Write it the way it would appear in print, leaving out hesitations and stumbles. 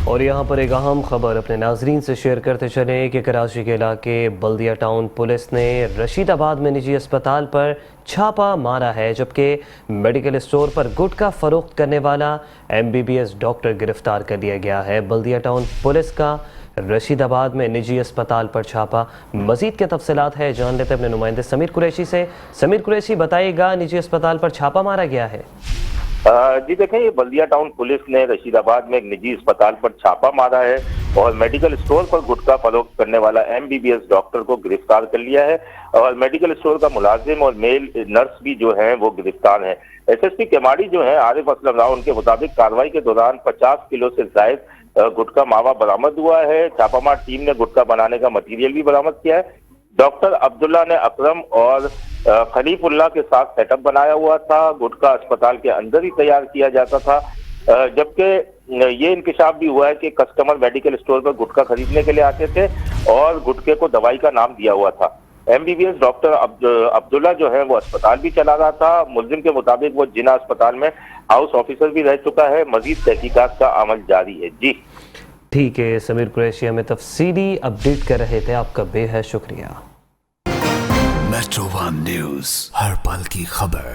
اور یہاں پر ایک اہم خبر اپنے ناظرین سے شیئر کرتے چلیں کہ کراچی کے علاقے بلدیہ ٹاؤن پولیس نے رشید آباد میں نجی اسپتال پر چھاپا مارا ہے، جبکہ میڈیکل اسٹور پر گٹکا فروخت کرنے والا MBBS ڈاکٹر گرفتار کر لیا گیا ہے۔ بلدیہ ٹاؤن پولیس کا رشید آباد میں نجی اسپتال پر چھاپا، مزید کے تفصیلات ہے جان لیتے اپنے نمائندے سمیر قریشی سے۔ سمیر قریشی، بتائیے گا نجی اسپتال پر چھاپا مارا گیا ہے؟ جی دیکھیں، یہ بلدیہ ٹاؤن پولیس نے رشید آباد میں ایک نجی اسپتال پر چھاپا مارا ہے اور میڈیکل اسٹور پر گٹکا فروخت کرنے والا MBBS ڈاکٹر کو گرفتار کر لیا ہے، اور میڈیکل اسٹور کا ملازم اور میل نرس بھی جو ہیں وہ گرفتار ہیں۔ SSP کیماڑی جو ہیں عارف اسلم راؤ، ان کے مطابق کارروائی کے دوران 50 کلو سے زائد گٹکا ماوا برآمد ہوا ہے۔ چھاپا مار ٹیم نے گٹکا بنانے کا مٹیریل بھی برآمد کیا ہے۔ ڈاکٹر عبداللہ نے اکرم اور خلیف اللہ کے ساتھ سیٹ اپ بنایا ہوا تھا۔ گٹکا اسپتال کے اندر ہی تیار کیا جاتا تھا، جبکہ یہ انکشاف بھی ہوا ہے کہ کسٹمر میڈیکل اسٹور پر گٹکا خریدنے کے لیے آتے تھے اور گٹکے کو دوائی کا نام دیا ہوا تھا۔ MBBS ڈاکٹر عبداللہ جو ہے وہ اسپتال بھی چلا رہا تھا۔ ملزم کے مطابق وہ جنا اسپتال میں ہاؤس آفیسر بھی رہ چکا ہے۔ مزید تحقیقات کا عمل جاری ہے۔ جی ٹھیک ہے، سمیر قریشی ہمیں تفصیلی اپڈیٹ کر رہے تھے، آپ کا بے حد شکریہ۔ میٹرو ون نیوز، ہر پل کی خبر۔